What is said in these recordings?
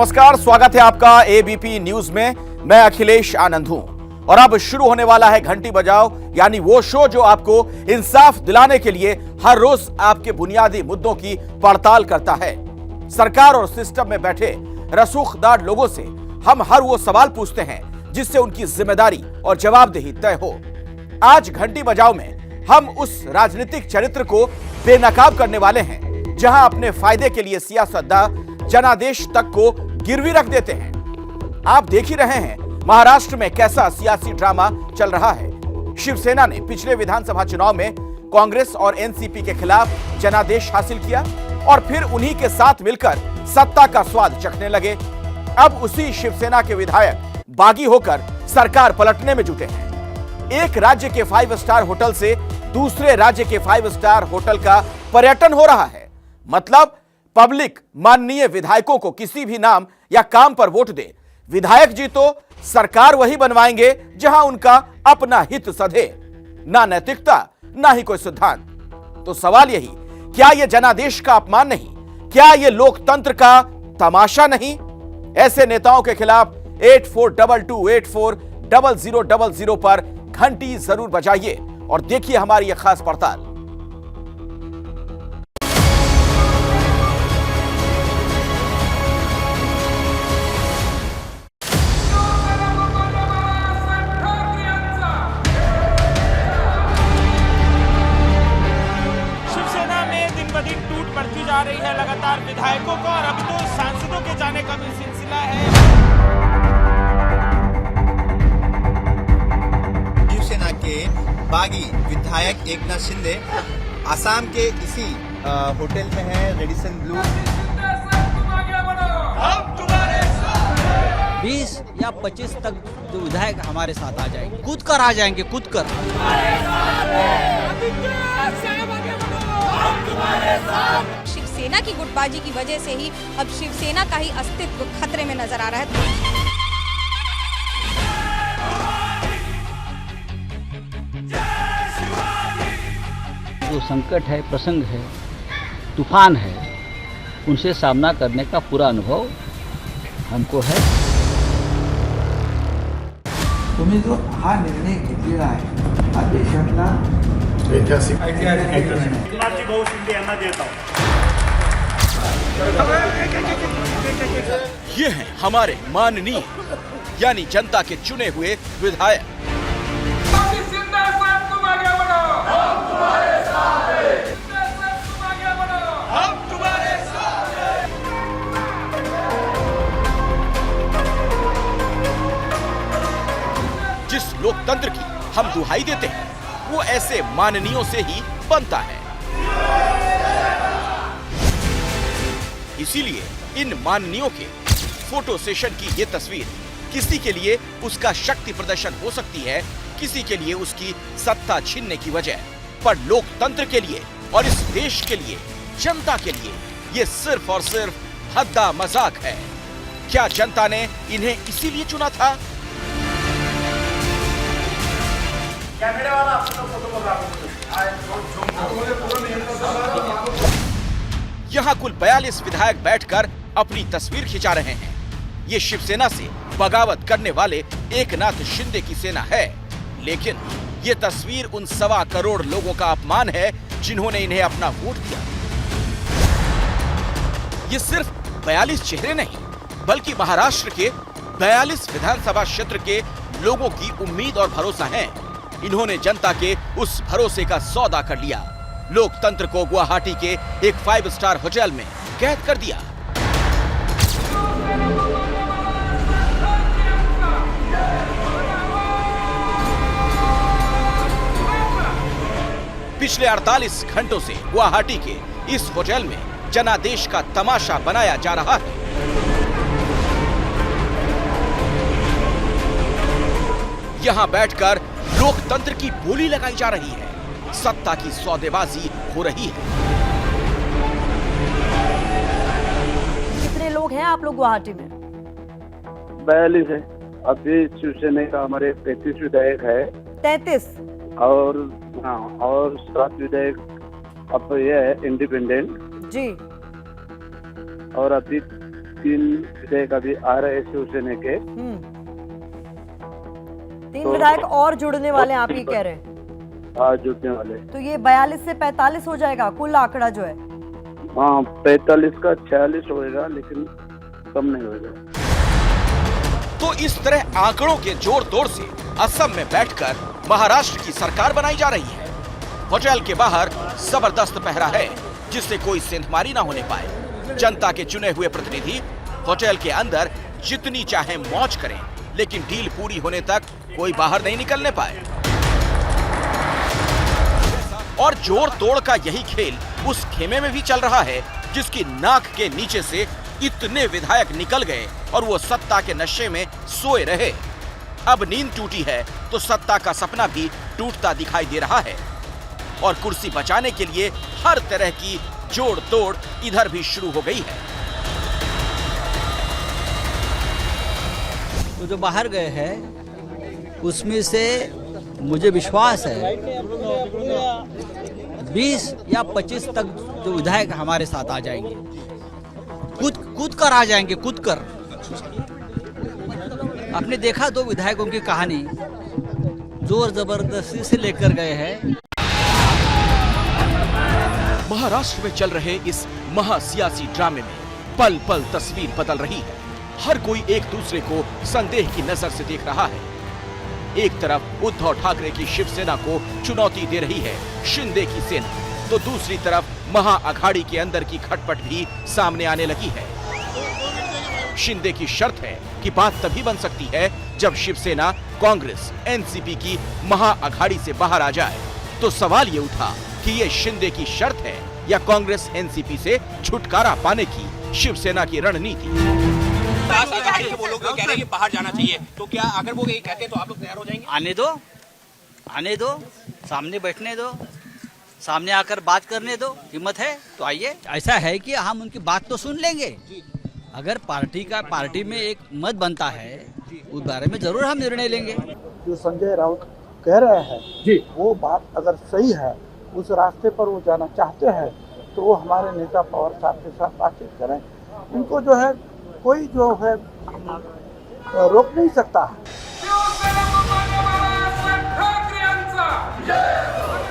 नमस्कार, स्वागत है आपका एबीपी न्यूज में। मैं अखिलेश आनंद हूं और अब शुरू होने वाला है घंटी बजाओ, यानी वो शो जो आपको इंसाफ दिलाने के लिए हर रोज आपके बुनियादी मुद्दों की पड़ताल करता है। सरकार और सिस्टम में बैठे रसूखदार लोगों से हम हर वो सवाल पूछते हैं जिससे उनकी जिम्मेदारी और जवाबदेही तय हो। आज घंटी बजाओ में हम उस राजनीतिक चरित्र को बेनकाब करने वाले हैं जहां अपने फायदे के लिए सियासतदान जनादेश तक को गिरवी रख देते हैं। आप देख ही रहे हैं महाराष्ट्र में कैसा सियासी ड्रामा चल रहा है। शिवसेना ने पिछले विधानसभा चुनाव में कांग्रेस और एनसीपी के खिलाफ जनादेश हासिल किया और फिर उन्हीं के साथ मिलकर सत्ता का स्वाद चखने लगे। अब उसी शिवसेना के विधायक बागी होकर सरकार पलटने में जुटे हैं। एक राज्य के 5 स्टार होटल से दूसरे राज्य के 5 स्टार होटल का पर्यटन हो रहा है। मतलब पब्लिक माननीय विधायकों को किसी भी नाम या काम पर वोट दे, विधायक जी तो सरकार वही बनवाएंगे जहां उनका अपना हित सधे। ना नैतिकता, ना ही कोई सिद्धांत। तो सवाल यही, क्या यह जनादेश का अपमान नहीं? क्या यह लोकतंत्र का तमाशा नहीं? ऐसे नेताओं के खिलाफ 8422840000 पर घंटी जरूर बजाइए और देखिए हमारी यह खास पड़ताल। जा रही है लगातार विधायकों को और अब तो सांसदों के जाने का भी सिलसिला है। शिवसेना के बागी विधायक एकनाथ शिंदे आसाम के इसी होटल में है, रेडिसन ब्लू। 20 या 25 तक जो विधायक हमारे साथ आ जाएंगे, कूद कर आ जाएंगे, कूद कर। शिवसेना की गुटबाजी की वजह से ही अब शिवसेना का ही अस्तित्व खतरे में नजर आ रहा है। जो संकट है, प्रसंग है, तूफान है, उनसे सामना करने का पूरा अनुभव हमको है। तुम्ही जो हा निर्णय घेतलेला आहे हा देशातला ऐतिहासिक भाऊ शिंदे यांना देत आहोत। ये हैं हमारे माननीय यानी जनता के चुने हुए विधायक। जिस लोकतंत्र की हम दुहाई देते हैं वो ऐसे माननीयों से ही बनता है। इसीलिए इन माननीयों के फोटो सेशन की ये तस्वीर किसी के लिए उसका शक्ति प्रदर्शन हो सकती है, किसी के लिए उसकी सत्ता छीनने की वजह, पर लोकतंत्र के लिए और इस देश के लिए, जनता के लिए ये सिर्फ और सिर्फ हद्दा मजाक है। क्या जनता ने इन्हें इसीलिए चुना था? यहाँ कुल 42 विधायक बैठकर अपनी तस्वीर खिंचा रहे हैं। ये शिवसेना से बगावत करने वाले एकनाथ शिंदे की सेना है, लेकिन ये तस्वीर उन 1.25 करोड़ लोगों का अपमान है जिन्होंने इन्हें अपना वोट दिया। ये सिर्फ 42 चेहरे नहीं, बल्कि महाराष्ट्र के 42 विधानसभा क्षेत्र के लोगों की उम्मीद और भरोसा है। इन्होंने जनता के उस भरोसे का सौदा कर लिया। लोकतंत्र को गुवाहाटी के एक 5 स्टार होटल में कैद कर दिया। पिछले 48 घंटों से गुवाहाटी के इस होटल में जनादेश का तमाशा बनाया जा रहा है। यहां बैठकर लोकतंत्र की बोली लगाई जा रही है, सत्ता की सौदेबाजी हो रही है। कितने लोग हैं आप लोग गुवाहाटी में? 42 है। अभी शिवसेना का हमारे 33 विधायक है। 33 और हाँ, और 7 विधायक अब ये है इंडिपेंडेंट जी। और अभी 3 विधेयक अभी आ रहे हैं शिवसेना के। 3 विधायक और जुड़ने वाले हैं, आप ये कह रहे हैं? हाँ, जुड़ने वाले। तो ये 42 से 45 हो जाएगा कुल आंकड़ा जो है? हाँ, 45 का 46 होएगा, लेकिन कम नहीं होएगा। तो इस तरह आंकड़ों के जोड़ तोड़ से असम में बैठकर महाराष्ट्र की सरकार बनाई जा रही है। होटल के बाहर जबरदस्त पहरा है जिससे कोई सेंधमारी ना होने पाए। जनता के चुने हुए प्रतिनिधि होटल के अंदर जितनी चाहे मौज करें, लेकिन डील पूरी होने तक कोई बाहर नहीं निकलने पाए। और जोड़ तोड़ का यही खेल उस खेमे में भी चल रहा है जिसकी नाक के नीचे से इतने विधायक निकल गए और वो सत्ता के नशे में सोए रहे। अब नींद टूटी है तो सत्ता का सपना भी टूटता दिखाई दे रहा है और कुर्सी बचाने के लिए हर तरह की जोड़ तोड़ इधर भी शुरू हो गई है। वो जो बाहर गए हैं उसमें से मुझे विश्वास है 20 या 25 तक जो विधायक हमारे साथ आ जाएंगे, कूद कर आ जाएंगे, कूद कर। आपने देखा 2 विधायकों की कहानी, जोर जबरदस्ती से लेकर गए हैं। महाराष्ट्र में चल रहे इस महासियासी ड्रामे में पल पल तस्वीर बदल रही है। हर कोई एक दूसरे को संदेह की नजर से देख रहा है। एक तरफ उद्धव ठाकरे की शिवसेना को चुनौती दे रही है शिंदे की सेना, तो दूसरी तरफ महाअघाड़ी के अंदर की खटपट भी सामने आने लगी है। शिंदे की शर्त है कि बात तभी बन सकती है जब शिवसेना कांग्रेस एनसीपी की महाअघाड़ी से बाहर आ जाए। तो सवाल ये उठा कि ये शिंदे की शर्त है या कांग्रेस एनसीपी से छुटकारा पाने की शिवसेना की रणनीति। वो लोग कह रहे हैं कि बाहर जाना चाहिए, तो क्या अगर वो ये कहते हैं तो आप लोग तैयार हो जाएंगे? आने दो, सामने बैठने दो, सामने आकर बात करने दो। हिम्मत है तो आइए। ऐसा है कि हम उनकी बात तो सुन लेंगे। अगर पार्टी में एक मत बनता है उस बारे में जरूर हम निर्णय लेंगे। जो संजय राउत कह रहे हैं जी, वो बात अगर सही है, उस रास्ते पर वो जाना चाहते हैं, तो वो हमारे नेता पवार साहब के साथ बातचीत करें। उनको जो है कोई जो है रोक नहीं सकता है।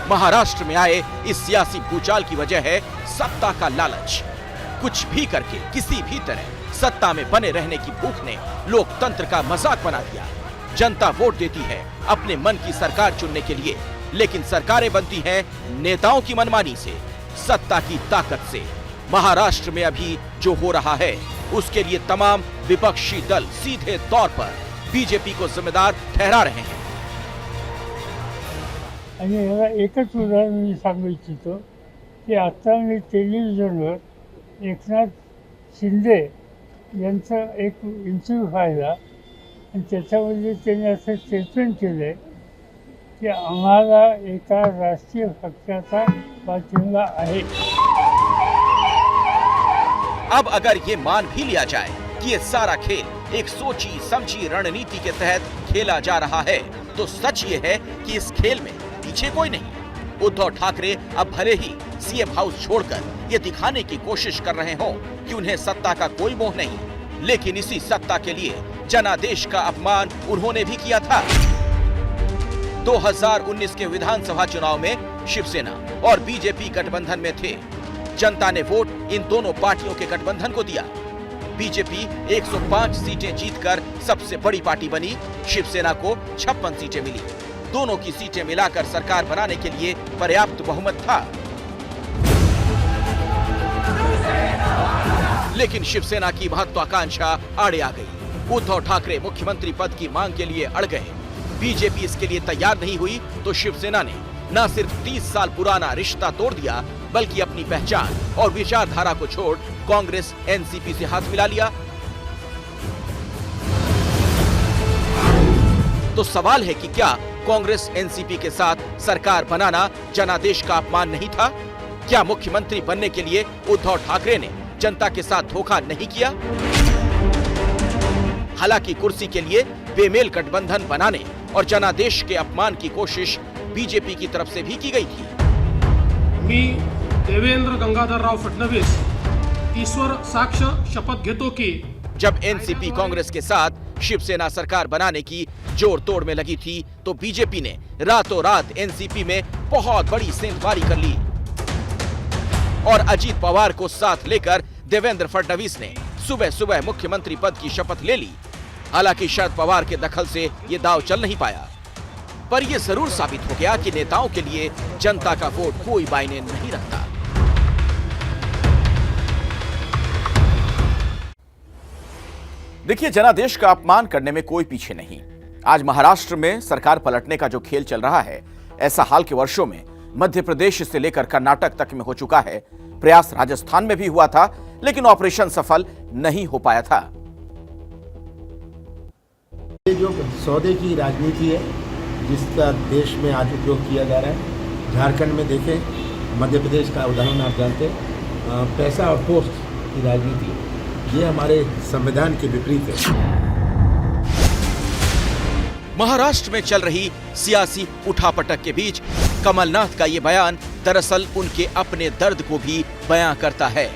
महाराष्ट्र में आए इस सियासी भूचाल की वजह है सत्ता का लालच। कुछ भी करके किसी भी तरह सत्ता में बने रहने की भूख ने लोकतंत्र का मजाक बना दिया। जनता वोट देती है अपने मन की सरकार चुनने के लिए, लेकिन सरकारें बनती हैं नेताओं की मनमानी से, सत्ता की ताकत से। महाराष्ट्र में अभी जो हो रहा है उसके लिए तमाम विपक्षी दल सीधे तौर पर बीजेपी को जिम्मेदार ठहरा रहे हैं। आणि ह्याला एकच उदाहरण मी सांगू इच्छितो की आता मी टेलिव्हिजनवर एकनाथ शिंदे यांचं एक इंटरव्ह्यू पाहिला आणि त्याच्यामध्ये त्यांनी असं स्टेटमेंट केलं की आम्हाला एका राष्ट्रीय पक्षाचा पाठिंबा आहे। अब अगर ये मान भी लिया जाए कि ये सारा खेल एक सोची समझी रणनीति के तहत खेला जा रहा है, तो सच ये है कि इस खेल में पीछे कोई नहीं। उद्धव ठाकरे अब भले ही सीएम हाउस छोड़कर ये दिखाने की कोशिश कर रहे हों कि उन्हें सत्ता का कोई मोह नहीं, लेकिन इसी सत्ता के लिए जनादेश का अपमान उन्होंने भी किया था। 2019 के विधानसभा चुनाव में शिवसेना और बीजेपी गठबंधन में थे। जनता ने वोट इन दोनों पार्टियों के गठबंधन को दिया। बीजेपी 105 सीटें जीतकर सबसे बड़ी पार्टी बनी, शिवसेना को 56 सीटें मिली। दोनों की सीटें मिलाकर सरकार बनाने के लिए पर्याप्त बहुमत था। लेकिन शिवसेना की महत्वाकांक्षा आड़े आ गई। उद्धव ठाकरे मुख्यमंत्री पद की मांग के लिए अड़ गए। बीजेपी इसके लिए तैयार नहीं हुई तो शिवसेना ने न सिर्फ 30 साल पुराना रिश्ता तोड़ दिया, बल्कि अपनी पहचान और विचारधारा को छोड़ कांग्रेस एनसीपी से हाथ मिला लिया। तो सवाल है कि क्या कांग्रेस एनसीपी के साथ सरकार बनाना जनादेश का अपमान नहीं था? क्या मुख्यमंत्री बनने के लिए उद्धव ठाकरे ने जनता के साथ धोखा नहीं किया? हालांकि कुर्सी के लिए बेमेल गठबंधन बनाने और जनादेश के अपमान की कोशिश बीजेपी की तरफ से भी की गई थी। मी देवेंद्र गंगाधरराव फडणवीस ईश्वर साक्ष शपथ घेतो की जब एनसीपी कांग्रेस के साथ शिवसेना सरकार बनाने की जोड़ तोड़ में लगी थी तो बीजेपी ने रातों रात एनसीपी में बहुत बड़ी सेंधमारी कर ली और अजीत पवार को साथ लेकर देवेंद्र फडणवीस ने सुबह सुबह मुख्यमंत्री पद की शपथ ले ली। हालांकि शरद पवार के दखल से ये दांव चल नहीं पाया, पर यह जरूर साबित हो गया कि नेताओं के लिए जनता का वोट कोई मायने नहीं रखता। देखिए, जनादेश का अपमान करने में कोई पीछे नहीं। आज महाराष्ट्र में सरकार पलटने का जो खेल चल रहा है, ऐसा हाल के वर्षों में मध्य प्रदेश से लेकर कर्नाटक तक में हो चुका है। प्रयास राजस्थान में भी हुआ था, लेकिन ऑपरेशन सफल नहीं हो पाया था। ये जो सौदे की राजनीति है जिसका देश में आज उपयोग किया जा रहा है, झारखंड में देखें, मध्य प्रदेश का उदाहरण आप जानते हैं, पैसा और पोस्ट की राजनीति, ये हमारे संविधान के विपरीत है। महाराष्ट्र में चल रही सियासी उठापटक के बीच कमलनाथ का ये बयान दरअसल उनके अपने दर्द को भी बयां करता है,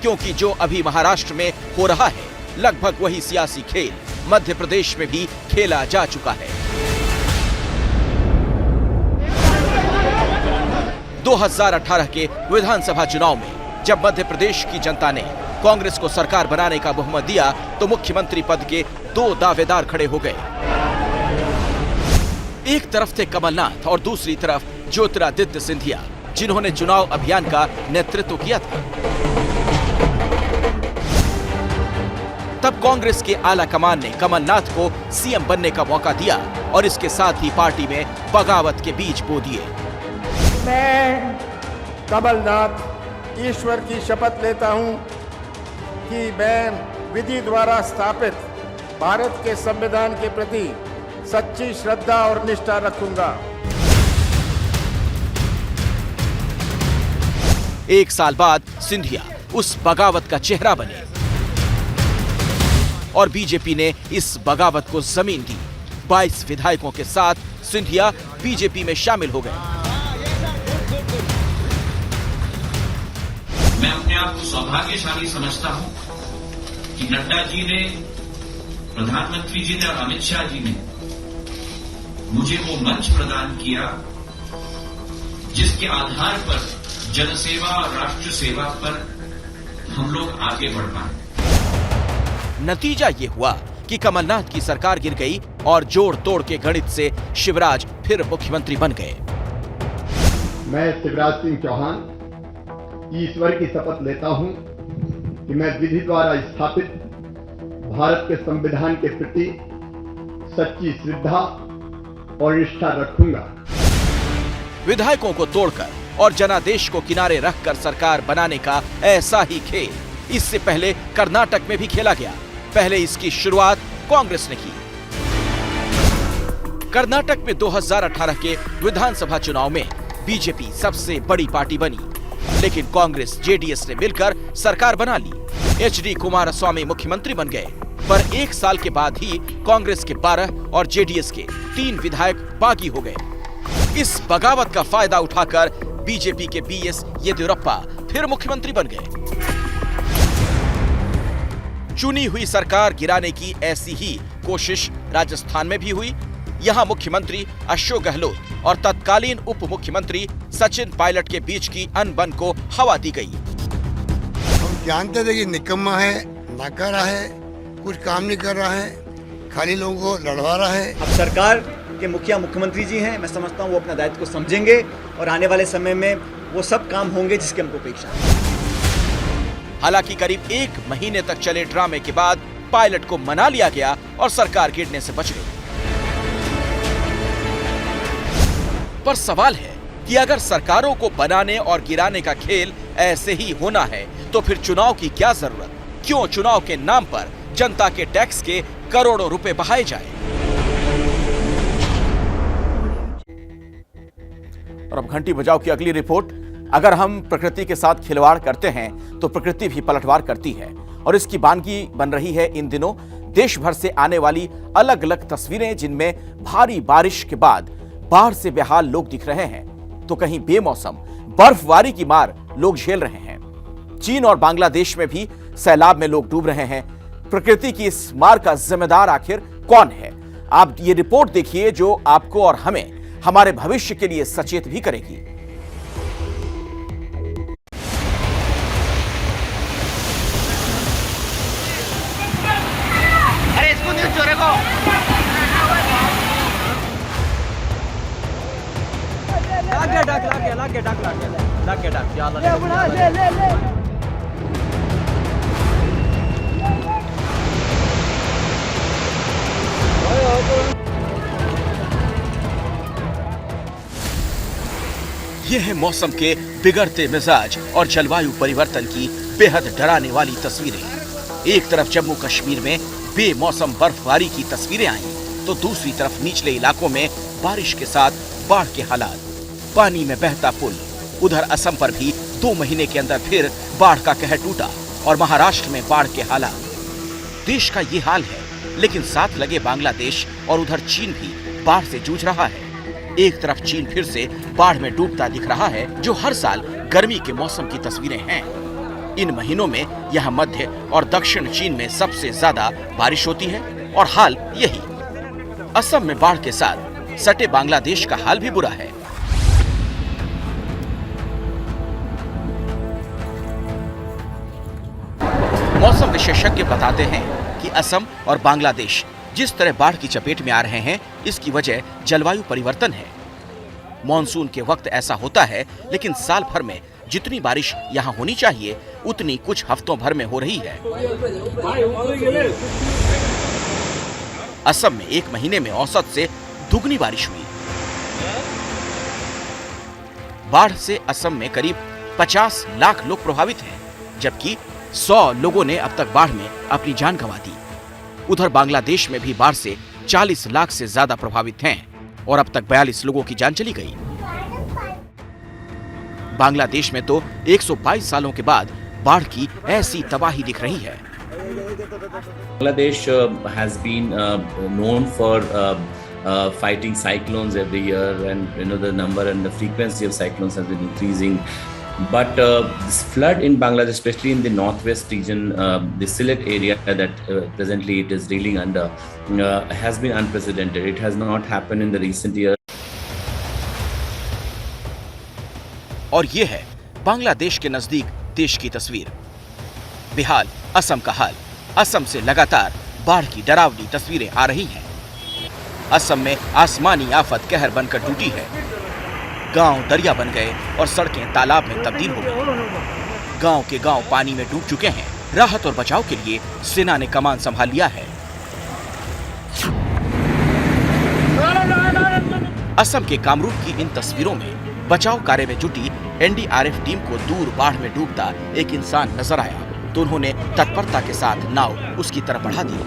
क्योंकि जो अभी महाराष्ट्र में हो रहा है लगभग वही सियासी खेल मध्य प्रदेश में भी खेला जा चुका है। 2018 के विधानसभा चुनाव में जब मध्य प्रदेश की जनता ने कांग्रेस को सरकार बनाने का बहुमत दिया तो मुख्यमंत्री पद के 2 दावेदार खड़े हो गए। एक तरफ थे कमलनाथ और दूसरी तरफ ज्योतिरादित्य सिंधिया, जिन्होंने चुनाव अभियान का नेतृत्व किया था। तब कांग्रेस के आला कमान ने कमलनाथ को सीएम बनने का मौका दिया और इसके साथ ही पार्टी में बगावत के बीज बो दिए। मैं कमलनाथ ईश्वर की शपथ लेता हूं कि मैं विधि द्वारा स्थापित भारत के संविधान के प्रति सच्ची श्रद्धा और निष्ठा रखूंगा। एक साल बाद सिंधिया उस बगावत का चेहरा बने और बीजेपी ने इस बगावत को जमीन दी। 22 विधायकों के साथ सिंधिया बीजेपी में शामिल हो गए। मैं अपने आप को सौभाग्यशाली समझता हूं कि नड्डा जी ने, प्रधानमंत्री जी ने और अमित शाह जी ने मुझे वो मंच प्रदान किया जिसके आधार पर जनसेवा और राष्ट्र सेवा पर हम लोग आगे बढ़ पाए। नतीजा ये हुआ कि कमलनाथ की सरकार गिर गई और जोड़ तोड़ के गणित से शिवराज फिर मुख्यमंत्री बन गए। मैं शिवराज सिंह चौहान ईश्वर की शपथ लेता हूं कि मैं विधि द्वारा स्थापित भारत के संविधान के प्रति सच्ची श्रद्धा और निष्ठा रखूंगा। विधायकों को तोड़कर और जनादेश को किनारे रखकर सरकार बनाने का ऐसा ही खेल इससे पहले कर्नाटक में भी खेला गया। पहले इसकी शुरुआत कांग्रेस ने की। कर्नाटक में 2018 के विधानसभा चुनाव में बीजेपी सबसे बड़ी पार्टी बनी, लेकिन कांग्रेस जेडीएस ने मिलकर सरकार बना ली। एचडी कुमारस्वामी मुख्यमंत्री बन गए, पर 1 साल के बाद ही कांग्रेस के 12 और जेडीएस के 3 विधायक बागी हो गए। इस बगावत का फायदा उठाकर बीजेपी के बीएस येदियुरप्पा फिर मुख्यमंत्री बन गए। चुनी हुई सरकार गिराने की ऐसी ही कोशिश राजस्थान में भी हुई। यहां मुख्यमंत्री अशोक गहलोत और तत्कालीन उप मुख्यमंत्री सचिन पायलट के बीच की अनबन को हवा दी गई। हम जानते थे कि निकम्मा है, नाकारा है, कुछ काम नहीं कर रहा है, खाली लोगों को लड़वा रहा है। अब सरकार के मुखिया मुख्यमंत्री जी हैं, मैं समझता हूँ वो अपना दायित्व को समझेंगे और आने वाले समय में वो सब काम होंगे जिसकी हमको अपेक्षा है। हालांकि करीब 1 महीने तक चले ड्रामे के बाद पायलट को मना लिया गया और सरकार गिरने से बच गई। पर सवाल है कि अगर सरकारों को बनाने और गिराने का खेल ऐसे ही होना है तो फिर चुनाव की क्या जरूरत? क्यों चुनाव के नाम पर जनता के टैक्स के करोड़ों रुपए बहाए जाए? और अब घंटी बजाओ की अगली रिपोर्ट। अगर हम प्रकृति के साथ खिलवाड़ करते हैं तो प्रकृति भी पलटवार करती है, और इसकी वानगी बन रही है इन दिनों देश भर से आने वाली अलग अलग तस्वीरें, जिनमें भारी बारिश के बाद बाढ़ से बेहाल लोग दिख रहे हैं, तो कहीं बेमौसम बर्फबारी की मार लोग झेल रहे हैं। चीन और बांग्लादेश में भी सैलाब में लोग डूब रहे हैं। प्रकृति की इस मार का जिम्मेदार आखिर कौन है? आप ये रिपोर्ट देखिए जो आपको और हमें हमारे भविष्य के लिए सचेत भी करेगी। अरे इसको न्यूज़ चोरे को यह है मौसम के बिगड़ते मिजाज और जलवायु परिवर्तन की बेहद डराने वाली तस्वीरें। एक तरफ जम्मू कश्मीर में बेमौसम बर्फबारी की तस्वीरें आई, तो दूसरी तरफ निचले इलाकों में बारिश के साथ बाढ़ के हालात, पानी में बहता पुल। उधर असम पर भी 2 महीने के अंदर फिर बाढ़ का कहर टूटा और महाराष्ट्र में बाढ़ के हालात। देश का ये हाल है, लेकिन साथ लगे बांग्लादेश और उधर चीन भी बाढ़ से जूझ रहा है। एक तरफ चीन फिर से बाढ़ में डूबता दिख रहा है, जो हर साल गर्मी के मौसम की तस्वीरें हैं। इन महीनों में यहाँ मध्य और दक्षिण चीन में सबसे ज्यादा बारिश होती है और हाल यही। असम में बाढ़ के साथ सटे बांग्लादेश का हाल भी बुरा है। मौसम विशेषज्ञ बताते हैं कि असम और बांग्लादेश जिस तरह बाढ़ की चपेट में आ रहे हैं, इसकी वजह जलवायु परिवर्तन है। मॉनसून के वक्त ऐसा होता है, लेकिन साल भर में जितनी बारिश यहाँ होनी चाहिए उतनी कुछ हफ्तों भर में हो रही है। असम में 1 महीने में औसत से दुगनी बारिश हुई। बाढ़ से असम में करीब 50 लाख लोग प्रभावित हैं, जबकि 100 लोगों ने अब तक बाढ़ में अपनी जान गंवा दी। उधर बांग्लादेश में भी बाढ़ से 40 लाख से ज्यादा प्रभावित हैं और अब तक 42 लोगों की जान चली गई। बांग्लादेश में तो 122 सालों के बाद बाढ़ की ऐसी तबाही दिख रही है। Bangladesh has been known for fighting cyclones every year, and the number and the frequency of cyclones has been increasing. But this flood in Bangladesh, especially in the northwest region, the Sylhet area that presently it is reeling under, has been unprecedented. It has not happened in the recent years. और ये है बांग्लादेश के नजदीक देश की तस्वीर। बेहाल असम का हाल। असम से लगातार बाढ़ की डरावनी तस्वीरें आ रही हैं। असम में आसमानी आफत कहर बनकर टूटी है। गांव दरिया बन गए और सड़कें तालाब में तब्दील हो गई। गांव के गांव पानी में डूब चुके हैं। राहत और बचाव के लिए सेना ने कमान संभाल लिया है। असम के कामरूप की इन तस्वीरों में बचाव कार्य में जुटी एनडीआरएफ टीम को दूर बाढ़ में डूबता एक इंसान नजर आया, तो उन्होंने तत्परता के साथ नाव उसकी तरफ बढ़ा दी।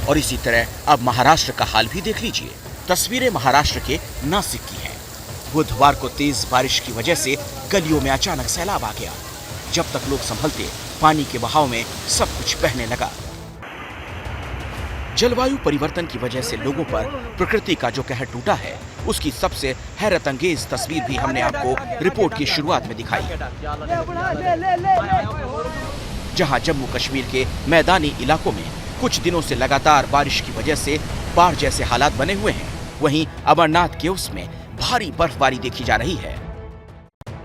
और इसी तरह अब महाराष्ट्र का हाल भी देख लीजिए। तस्वीरें महाराष्ट्र के नासिक की हैं। बुधवार को तेज बारिश की वजह से गलियों में अचानक सैलाब आ गया। जब तक लोग संभलते, पानी के बहाव में सब कुछ बहने लगा। जलवायु परिवर्तन की वजह से लोगों पर प्रकृति का जो कहर टूटा है, उसकी सबसे हैरत अंगेज तस्वीर भी हमने आपको रिपोर्ट की शुरुआत में दिखाई। जहां जम्मू कश्मीर के मैदानी इलाकों में कुछ दिनों से लगातार बारिश की वजह से बाढ़ जैसे हालात बने हुए हैं, वहीं अमरनाथ केव्स में भारी बर्फबारी देखी जा रही है।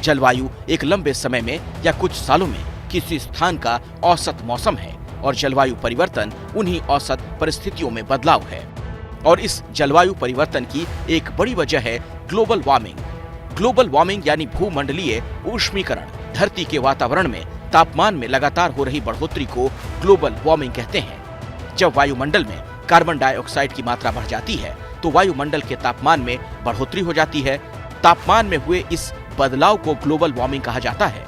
जलवायु एक लंबे समय में या कुछ सालों में किसी स्थान का औसत मौसम है और जलवायु परिवर्तन उन्हीं औसत परिस्थितियों में बदलाव है। और इस जलवायु परिवर्तन की एक बड़ी वजह है ग्लोबल वार्मिंग। ग्लोबल वार्मिंग यानी भूमंडलीय ऊष्मीकरण। धरती के वातावरण में तापमान में लगातार हो रही बढ़ोतरी को ग्लोबल वार्मिंग कहते हैं। जब वायुमंडल में कार्बन डाइऑक्साइड की मात्रा बढ़ जाती है, तो वायुमंडल के तापमान में बढ़ोतरी हो जाती है। तापमान में हुए इस बदलाव को ग्लोबल वार्मिंग कहा जाता है।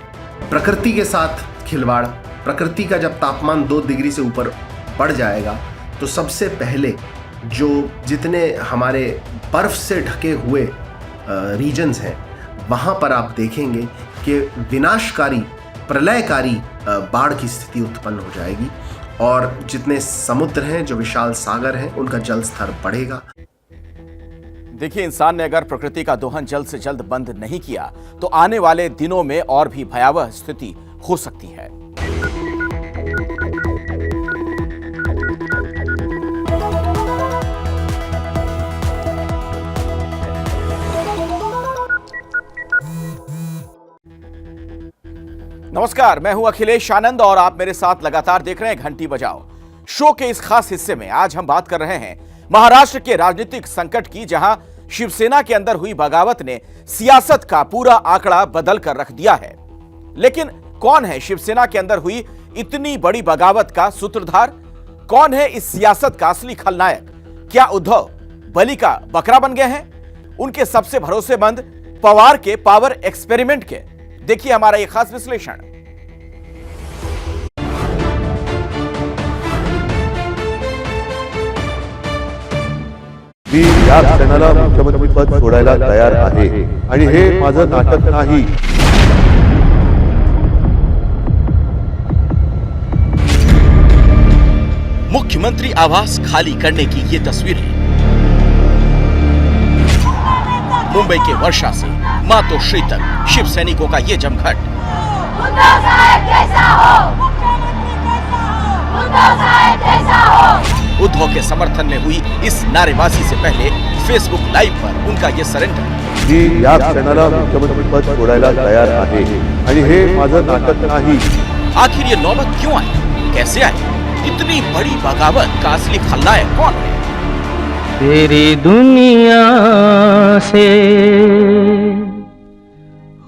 प्रकृति के साथ खिलवाड़। प्रकृति का जब तापमान 2 डिग्री से ऊपर बढ़ जाएगा, तो सबसे पहले जो जितने हमारे बर्फ से ढके हुए रीजन्स हैं, वहाँ पर आप देखेंगे कि विनाशकारी प्रलयकारी बाढ़ की स्थिति उत्पन्न हो जाएगी। और जितने समुद्र हैं, जो विशाल सागर हैं, उनका जल स्तर बढ़ेगा। देखिए, इंसान ने अगर प्रकृति का दोहन जल्द से जल्द बंद नहीं किया तो आने वाले दिनों में और भी भयावह स्थिति हो सकती है। नमस्कार, मैं हूं अखिलेश आनंद और आप मेरे साथ लगातार देख रहे हैं घंटी बजाओ। शो के इस खास हिस्से में आज हम बात कर रहे हैं महाराष्ट्र के राजनीतिक संकट की, जहां शिवसेना के अंदर हुई बगावत ने सियासत का पूरा आंकड़ा बदल कर रख दिया है। लेकिन कौन है शिवसेना के अंदर हुई इतनी बड़ी बगावत का सूत्रधार? कौन है इस सियासत का असली खलनायक? क्या उद्धव बलि का बकरा बन गए हैं? उनके सबसे भरोसेमंद पवार के पावर एक्सपेरिमेंट के? देखिए हमारा यह खास विश्लेषण। मी या क्षणाला मुख्यमंत्री पद सोडायला तयार आहे आणि हे माझं नाटक नाही। मुख्यमंत्री आवास खाली करने की ये तस्वीरें मुंबई के वर्षा से मातोश्री तक शिव सैनिकों का ये जमघट। उद्धव के समर्थन में हुई इस नारेबाजी से पहले फेसबुक लाइव पर उनका ये सरेंडर। मी या क्षणाला मुख्यमंत्री पद सोडायला तयार आहे आणि हे माझं नाटक नाही। आखिर ये नौबत क्यों आई, कैसे आई? इतनी बड़ी बगावत का असली खलनायक कौन है? तेरी दुनिया से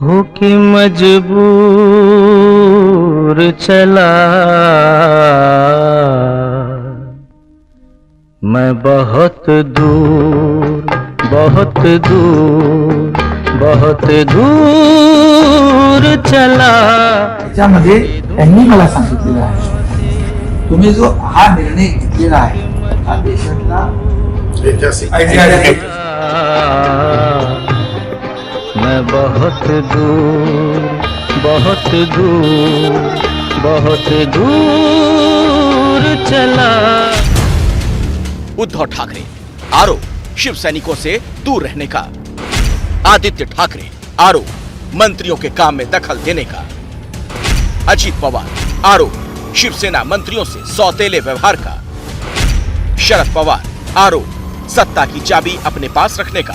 होके मजबूर चला मैं बहुत दूर चला। त्यामध्ये त्यांनी मला सांगितलेलं आहे, तुम्ही जो हा निर्णय घेतलेला आहे हा देशातला ऐतिहासिक। मैं बहुत दूर चला। उद्धव ठाकरे आरोप शिव सैनिकों से दूर रहने का। आदित्य ठाकरे आरोप मंत्रियों के काम में दखल देने का। अजीत पवार आरोप शिवसेना मंत्रियों से सौतेले व्यवहार का। शरद पवार आरोप सत्ता की चाबी अपने पास रखने का।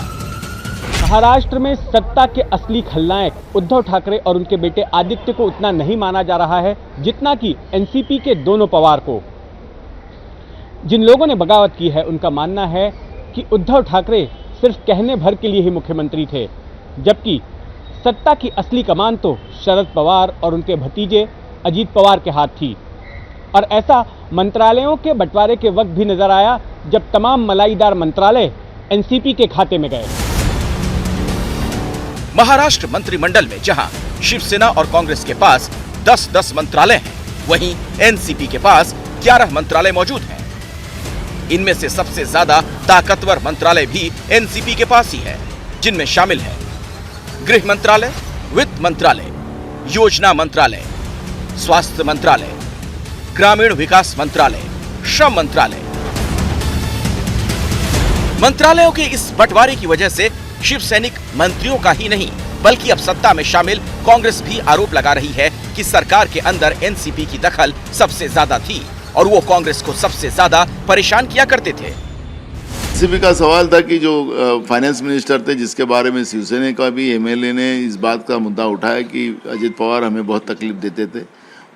महाराष्ट्र में सत्ता के असली खलनायक उद्धव ठाकरे और उनके बेटे आदित्य को उतना नहीं माना जा रहा है जितना कि एनसीपी के दोनों पवार को। जिन लोगों ने बगावत की है उनका मानना है कि उद्धव ठाकरे सिर्फ कहने भर के लिए ही मुख्यमंत्री थे, जबकि सत्ता की असली कमान तो शरद पवार और उनके भतीजे अजीत पवार के हाथ थी। और ऐसा मंत्रालयों के बंटवारे के वक्त भी नजर आया जब तमाम मलाईदार मंत्रालय एनसीपी के खाते में गए। महाराष्ट्र मंत्रिमंडल में जहां शिवसेना और कांग्रेस के पास 10-10 मंत्रालय हैं, वहीं एनसीपी के पास 11 मंत्रालय मौजूद हैं। इनमें से सबसे ज्यादा ताकतवर मंत्रालय भी एनसीपी के पास ही है, जिनमें शामिल है गृह मंत्रालय, वित्त मंत्रालय, योजना मंत्रालय, स्वास्थ्य मंत्रालय, ग्रामीण विकास मंत्रालय, श्रम मंत्रालय। मंत्रालयों के इस बंटवारे की वजह से शिव सैनिक मंत्रियों का ही नहीं बल्कि अब सत्ता में शामिल कांग्रेस भी आरोप लगा रही है कि सरकार के अंदर एनसीपी की दखल सबसे ज्यादा थी और वो कांग्रेस को सबसे ज्यादा परेशान किया करते थे। एनसीपी का सवाल था कि जो फाइनेंस मिनिस्टर थे, जिसके बारे में शिवसेना का भी एमएलए ने इस बात का मुद्दा उठाया कि अजित पवार हमें बहुत तकलीफ देते थे,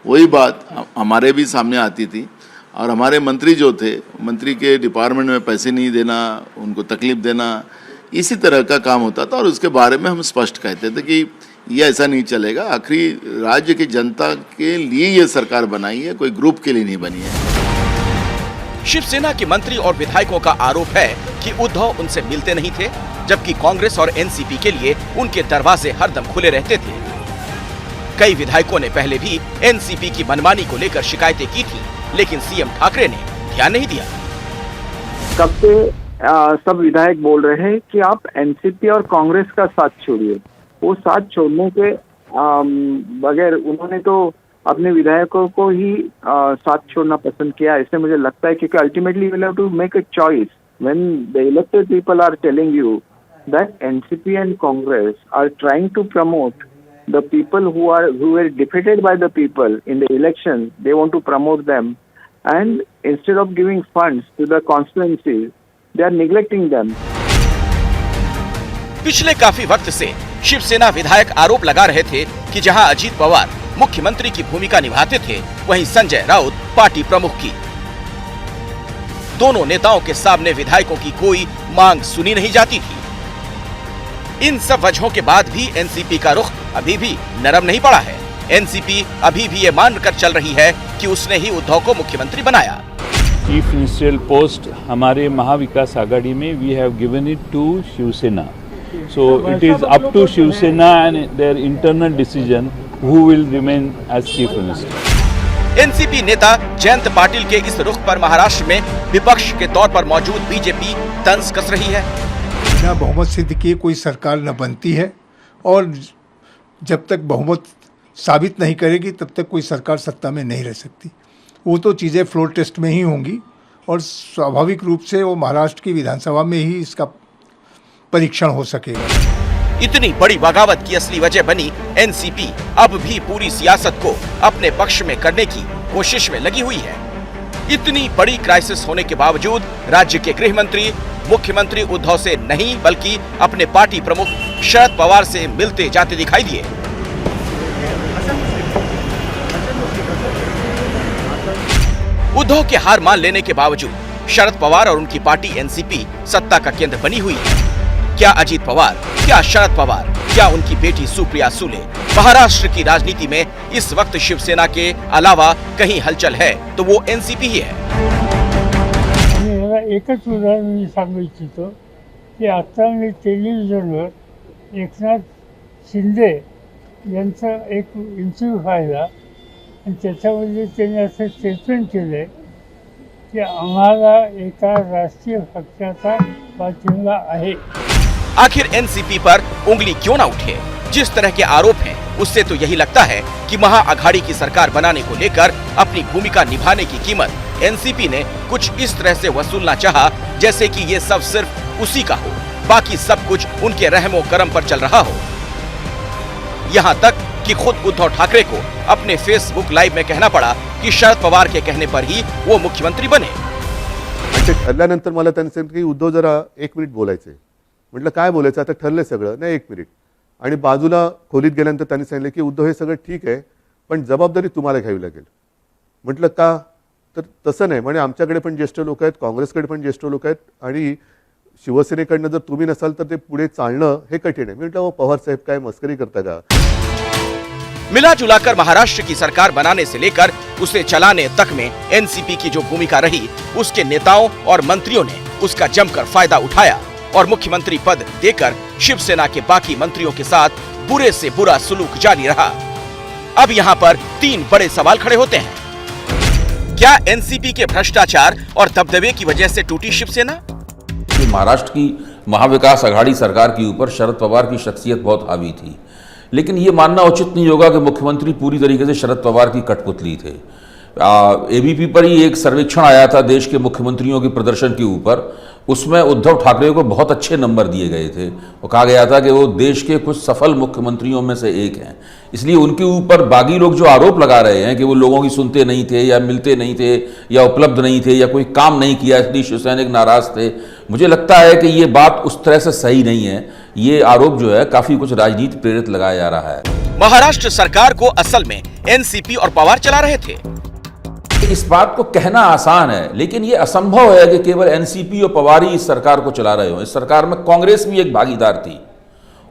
वही बात हमारे भी सामने आती थी। और हमारे मंत्री जो थे, मंत्री के डिपार्टमेंट में पैसे नहीं देना, उनको तकलीफ देना, इसी तरह का काम होता था। और उसके बारे में हम स्पष्ट कहते थे कि ये ऐसा नहीं चलेगा। आखिरी राज्य की जनता के लिए ये सरकार बनाई है, कोई ग्रुप के लिए नहीं बनी है। शिवसेना के मंत्री और विधायकों का आरोप है कि उद्धव उनसे मिलते नहीं थे, जबकि कांग्रेस और एनसीपी के लिए उनके दरवाजे हरदम खुले रहते थे। कई विधायकों ने पहले भी एनसीपी की मनमानी को लेकर शिकायतें की थी, लेकिन सीएम ठाकरे ने ध्यान नहीं दिया। कब से सब विधायक बोल रहे हैं कि आप एनसीपी और कांग्रेस का साथ छोड़िए। वो साथ छोड़ने के बगैर उन्होंने तो अपने विधायकों को ही साथ छोड़ना पसंद किया। इससे मुझे लगता है क्योंकि ultimately we have to make a choice when the elected people are telling you that NCP and Congress are trying to promote the people who were defeated by the people in the election. They want to promote them, and instead of giving funds to the constituencies, they are neglecting them. पिछले काफी वक्त से शिवसेना विधायक आरोप लगा रहे थे कि जहां अजीत पवार मुख्यमंत्री की भूमिका निभाते थे, वहीं संजय राउत पार्टी प्रमुख की। दोनों नेताओं के सामने विधायकों की कोई मांग सुनी नहीं जाती थी। इन सब वजहों के बाद भी एनसीपी का रुख अभी भी नरम नहीं पड़ा है। एनसीपी अभी भी ये मानकर चल रही है कि उसने ही उद्धव को मुख्यमंत्री बनाया। चीफ मिनिस्टरियल पोस्ट हमारे महाविकास आघाड़ी में we have given it to Shiv Sena, so it is up to Shiv Sena and their internal decision who will remain as chief minister. NCP नेता जयंत पाटिल के इस रुख पर महाराष्ट्र में विपक्ष के तौर पर मौजूद बीजेपी तंज कस रही है। बिना बहुमत सिद्ध किए कोई सरकार न बनती है, और जब तक बहुमत साबित नहीं करेगी तब तक कोई सरकार सत्ता में नहीं रह सकती। वो तो चीज़ें फ्लोर टेस्ट में ही होंगी, और स्वाभाविक रूप से वो महाराष्ट्र की विधानसभा में ही इसका परीक्षण हो सकेगा। इतनी बड़ी बगावत की असली वजह बनी एनसीपी अब भी पूरी सियासत को अपने पक्ष में करने की कोशिश में लगी हुई है। इतनी बड़ी क्राइसिस होने के बावजूद राज्य के गृह मंत्री मुख्यमंत्री उद्धव से नहीं बल्कि अपने पार्टी प्रमुख शरद पवार से मिलते जाते दिखाई दिए। उद्धव के हार मान लेने के बावजूद शरद पवार और उनकी पार्टी एनसीपी सत्ता का केंद्र बनी हुई है। क्या अजीत पवार, क्या शरद पवार, क्या उनकी बेटी सुप्रिया सुले महाराष्ट्र की राजनीति में इस वक्त शिवसेना के अलावा कहीं हलचल है तो वो एनसीपी ही है। एकच उदाहरण मी सांगू इच्छितो की आता मी टेलिव्हिजनवर एकनाथ शिंदे यांचं एक इंटरव्ह्यू पाहिला आणि त्याच्यामध्ये त्यांनी असं स्टेटमेंट केलं की आम्हाला एका राष्ट्रीय पक्षाचा पाठिंबा आहे। आखिर एनसीपी पर उंगली क्यों ना उठे? जिस तरह के आरोप हैं उससे तो यही लगता है कि महाअघाड़ी की सरकार बनाने को लेकर अपनी भूमिका निभाने की कीमत एनसीपी ने कुछ इस तरह से वसूलना चाहा जैसे कि ये सब सिर्फ उसी का हो, बाकी सब कुछ उनके रहमो करम पर चल रहा हो। यहाँ तक कि खुद उद्धव ठाकरे को अपने फेसबुक लाइव में कहना पड़ा कि शरद पवार के कहने पर ही वो मुख्यमंत्री बने। ठरल्यानंतर मला त्यांनी सांगितलं की उद्धव जरा 1 मिनिट बोलायचे। म्हटलं काय बोलायचं, आता ठरलंय सगळं, नाही 1 मिनिट। आणि बाजूला खोलीत गेल्यानंतर त्यांनी सांगितलं की उद्धव हे सगळं ठीक आहे पण जबाबदारी तुम्हाला घ्यावी लागेल। म्हटलं का? तर तसं नाही म्हणे, आमच्याकडे पण ज्येष्ठ लोक आहेत, काँग्रेसकडे पण ज्येष्ठ लोक आहेत आणि शिवसेनेकडनं जर तुम्ही नसाल तर ते पुढे चालणं हे कठीण आहे। मी म्हटलं पवार साहेब काय मस्करी करता का? मिला जुलाकर महाराष्ट्र की सरकार बनाने से लेकर उसे चलाने तक में एनसीपी की जो भूमिका रही उसके नेताओं और मंत्रियों ने उसका जमकर फायदा उठाया और मुख्यमंत्री पद देकर शिवसेना के बाकी मंत्रियों के साथ बुरे से बुरा सलूक जारी रहा। अब यहाँ पर 3 बड़े सवाल खड़े होते हैं। क्या एनसीपी के भ्रष्टाचार और दबदबे की वजह से टूटी शिवसेना? महाराष्ट्र की महाविकास आघाड़ी सरकार के ऊपर शरद पवार की शख्सियत बहुत हावी थी, लेकिन ये मानना उचित नहीं होगा कि मुख्यमंत्री पूरी तरीके से शरद पवार की कठपुतली थे। एबीपी पर ही एक सर्वेक्षण आया था देश के मुख्यमंत्रियों के प्रदर्शन के ऊपर, उसमें उद्धव ठाकरे को बहुत अच्छे नंबर दिए गए थे और कहा गया था कि वो देश के कुछ सफल मुख्यमंत्रियों में से एक हैं। इसलिए उनके ऊपर बागी लोग जो आरोप लगा रहे हैं कि वो लोगों की सुनते नहीं थे या मिलते नहीं थे या उपलब्ध नहीं थे या कोई काम नहीं किया इसलिए शिवसैनिक नाराज थे, मुझे लगता है कि ये बात उस तरह से सही नहीं है। ये आरोप जो है काफी कुछ राजनीति प्रेरित लगाया जा रहा है। महाराष्ट्र सरकार को असल में एनसीपी और पवार चला रहे थे। इस बात को कहना आसान है, लेकिन यह असंभव है कि केवल एनसीपी और पवार ही इस सरकार को चला रहे हो। इस सरकार में कांग्रेस भी एक भागीदार थी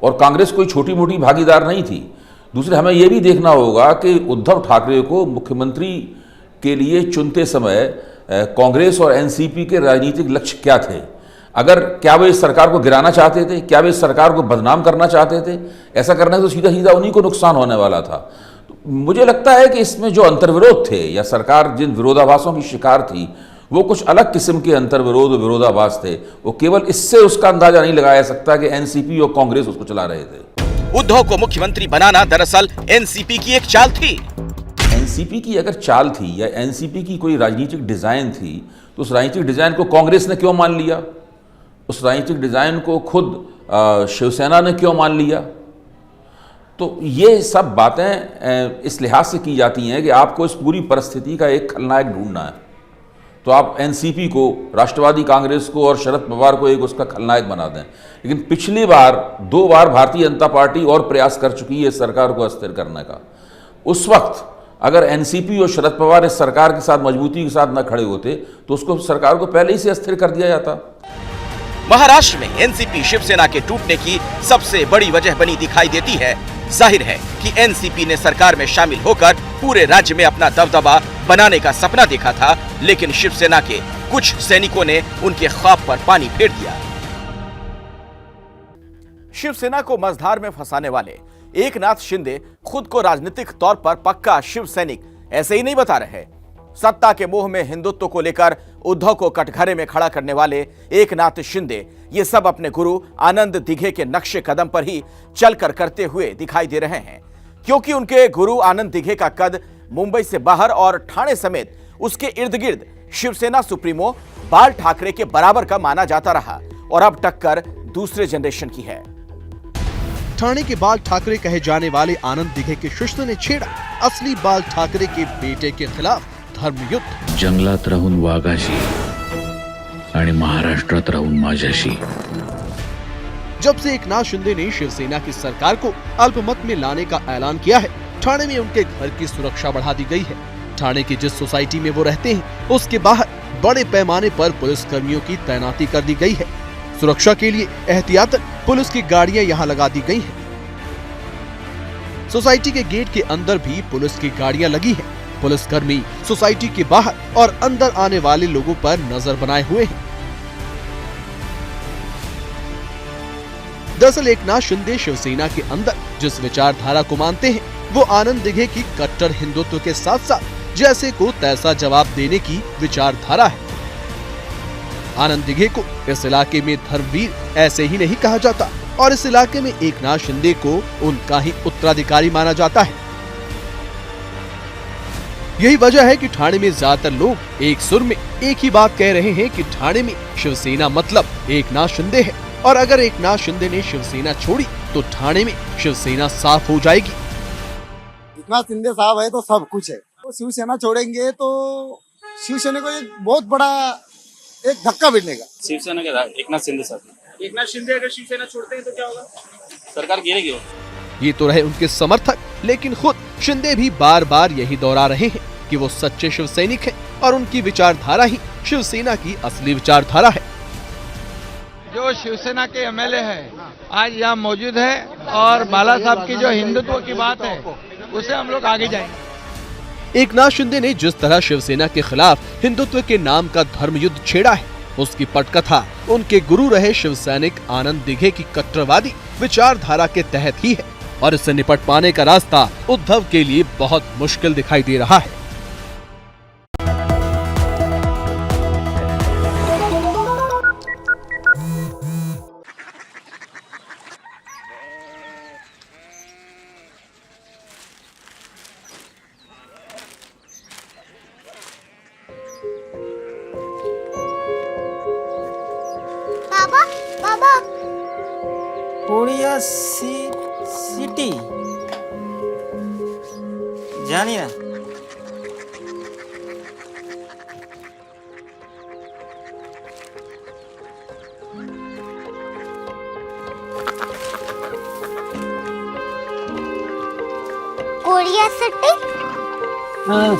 और कांग्रेस कोई छोटी मोटी भागीदार नहीं थी। दूसरे, हमें यह भी देखना होगा कि उद्धव ठाकरे को मुख्यमंत्री के लिए चुनते समय कांग्रेस और एनसीपी के राजनीतिक लक्ष्य क्या थे? क्या वे इस सरकार को गिराना चाहते थे? क्या वे इस सरकार को बदनाम करना चाहते थे? ऐसा करने से तो सीधा सीधा उन्हीं को नुकसान होने वाला था। मुझे लगता है कि इसमें जो अंतर्विरोध थे या सरकार जिन विरोधाभासों की शिकार थी वो कुछ अलग किस्म के अंतर्विरोध और विरोधाभास थे। वो केवल इससे उसका अंदाजा नहीं लगाया सकता कि एनसीपी और कांग्रेस उसको चला रहे थे। उद्धव को मुख्यमंत्री बनाना दरअसल एनसीपी की एक चाल थी। एनसीपी की अगर चाल थी या एनसीपी की कोई राजनीतिक डिजाइन थी तो उस राजनीतिक डिजाइन को कांग्रेस ने क्यों मान लिया? उस राजनीतिक डिजाइन को खुद शिवसेना ने क्यों मान लिया? तो ये सब बातें इस लिहाज से की जाती हैं कि आपको इस पूरी परिस्थिति का एक खलनायक ढूंढना है, तो आप एनसीपी को, राष्ट्रवादी कांग्रेस को और शरद पवार को एक उसका खलनायक बना दें। लेकिन पिछली बार 2 बार भारतीय जनता पार्टी और प्रयास कर चुकी है सरकार को अस्थिर करने का। उस वक्त अगर एनसीपी और शरद पवार इस सरकार के साथ मजबूती के साथ न खड़े होते तो उसको सरकार को पहले ही से अस्थिर कर दिया जाता। महाराष्ट्र में एनसीपी शिवसेना के टूटने की सबसे बड़ी वजह बनी दिखाई देती है। जाहिर है कि एनसीपी ने सरकार में शामिल होकर पूरे राज्य में अपना दबदबा बनाने का सपना देखा था, लेकिन शिवसेना के कुछ सैनिकों ने उनके ख्वाब पर पानी फेर दिया। शिवसेना को मझधार में फंसाने वाले एकनाथ शिंदे खुद को राजनीतिक तौर पर पक्का शिव सैनिक ऐसे ही नहीं बता रहे। सत्ता के मोह में हिंदुत्व को लेकर उद्धव को कटघरे में खड़ा करने वाले एकनाथ शिंदे ये सब अपने गुरु आनंद दिघे के नक्शे कदम पर ही चलकर करते हुए दिखाई दे रहे हैं, क्योंकि उनके गुरु आनंद दिघे का कद मुंबई से बाहर और ठाणे समेत उसके इर्द गिर्द शिवसेना सुप्रीमो बाल ठाकरे के बराबर का माना जाता रहा और अब टक्कर दूसरे जनरेशन की है। ठाणे के बाल ठाकरे कहे जाने वाले आनंद दिघे के शिष्य ने छेड़ा असली बाल ठाकरे के बेटे के खिलाफ धर्मयुद्ध। जंगलात राहून वाघाशी आणि महाराष्ट्रात राहून माझ्याशी। जब से एकनाथ शिंदे ने शिवसेना की सरकार को अल्पमत में लाने का ऐलान किया है, ठाणे में उनके घर की सुरक्षा बढ़ा दी गई है। ठाणे की जिस सोसाइटी में वो रहते हैं उसके बाहर बड़े पैमाने पर पुलिस कर्मियों की तैनाती कर दी गई है। सुरक्षा के लिए एहतियातन पुलिस की गाड़ियां यहां लगा दी गई हैं। सोसाइटी के गेट के अंदर भी पुलिस की गाड़ियां लगी हैं। पुलिसकर्मी सोसाइटी के बाहर और अंदर आने वाले लोगों पर नजर बनाए हुए हैं। दरअसल एकनाथ शिंदे शिवसेना के अंदर जिस विचारधारा को मानते हैं वो आनंद दिघे की कट्टर हिंदुत्व के साथ साथ जैसे को तैसा जवाब देने की विचारधारा है। आनंद दिघे को इस इलाके में धर्मवीर ऐसे ही नहीं कहा जाता और इस इलाके में एकनाथ शिंदे को उनका ही उत्तराधिकारी माना जाता है। यही वजह है कि ठाणे में ज्यादातर लोग एक सुर में एक ही बात कह रहे हैं कि ठाणे में शिवसेना मतलब एकनाथ शिंदे है और अगर एकनाथ शिंदे ने शिवसेना छोड़ी तो ठाणे में शिवसेना साफ हो जाएगी। एकनाथ शिंदे साहब है तो सब कुछ है। तो शिवसेना छोड़ेंगे तो शिवसेना को एक बहुत बड़ा एक धक्का मिलेगा। शिवसेना के एकनाथ शिंदे साहब, एकनाथ शिंदे अगर शिवसेना छोड़ते हैं तो क्या होगा? सरकार गिरेगी। ये तो रहे उनके समर्थक, लेकिन खुद शिंदे भी बार बार यही दोहरा रहे हैं कि वो सच्चे शिव सैनिक हैं और उनकी विचारधारा ही शिवसेना की असली विचारधारा है। जो शिवसेना के एमएलए हैं आज यहाँ मौजूद है और बाला साहब की जो हिंदुत्व की बात है उसे हम लोग आगे जाएंगे। एकनाथ शिंदे ने जिस तरह शिवसेना के खिलाफ हिंदुत्व के नाम का धर्म युद्ध छेड़ा है उसकी पटकथा उनके गुरु रहे शिव सैनिक आनंद दिघे की कट्टरवादी विचारधारा के तहत ही है और इससे निपट पाने का रास्ता उद्धव के लिए बहुत मुश्किल दिखाई दे रहा है। बाबा बाबा कोरिया सिटी जानी ना कोरिया सिटी। हाँ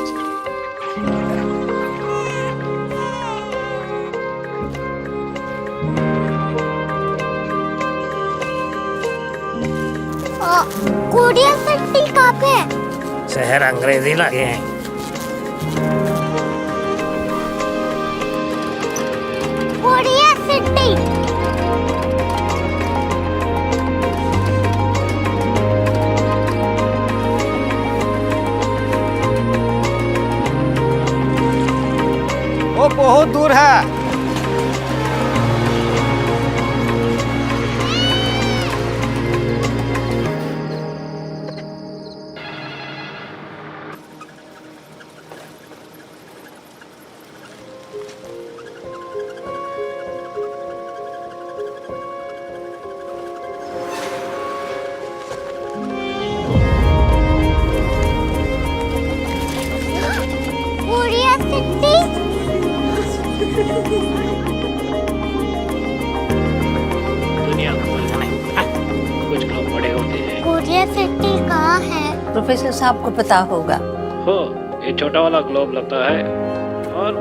कोरिया सिटी कहाँ पे है? शहर अंग्रेजी लगे हैं। Korea city. वो बहुत दूर है। क्यूरियोसिटी। दुनिया को बोलना नहीं, कुछ लोग बड़े होते हैं। क्यूरियोसिटी कहाँ है? प्रोफेसर साहब को पता होगा। हो, ये छोटा वाला ग्लोब लगता है और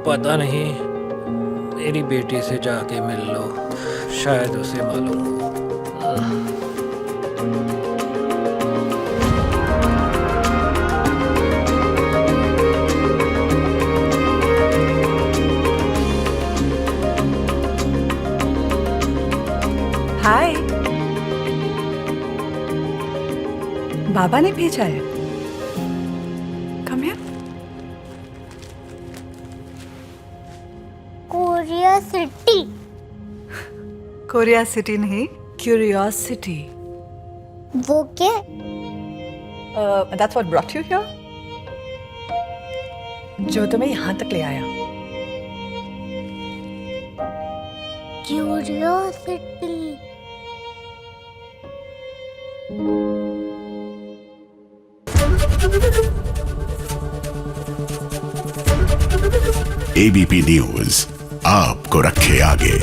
पता नहीं, मेरी बेटी से जाके मिल लो, शायद उसे मालूम हो। हाय, बाबा ने भेजा है। Come here. क्यूरियोसिटी। क्यूरियोसिटी नहीं, क्यूरियोसिटी। वो क्या? That's what brought you here? जो तुम्हें यहाँ तक ले आया। क्यूरियोसिटी। एबीपी न्यूज आपको रखे आगे।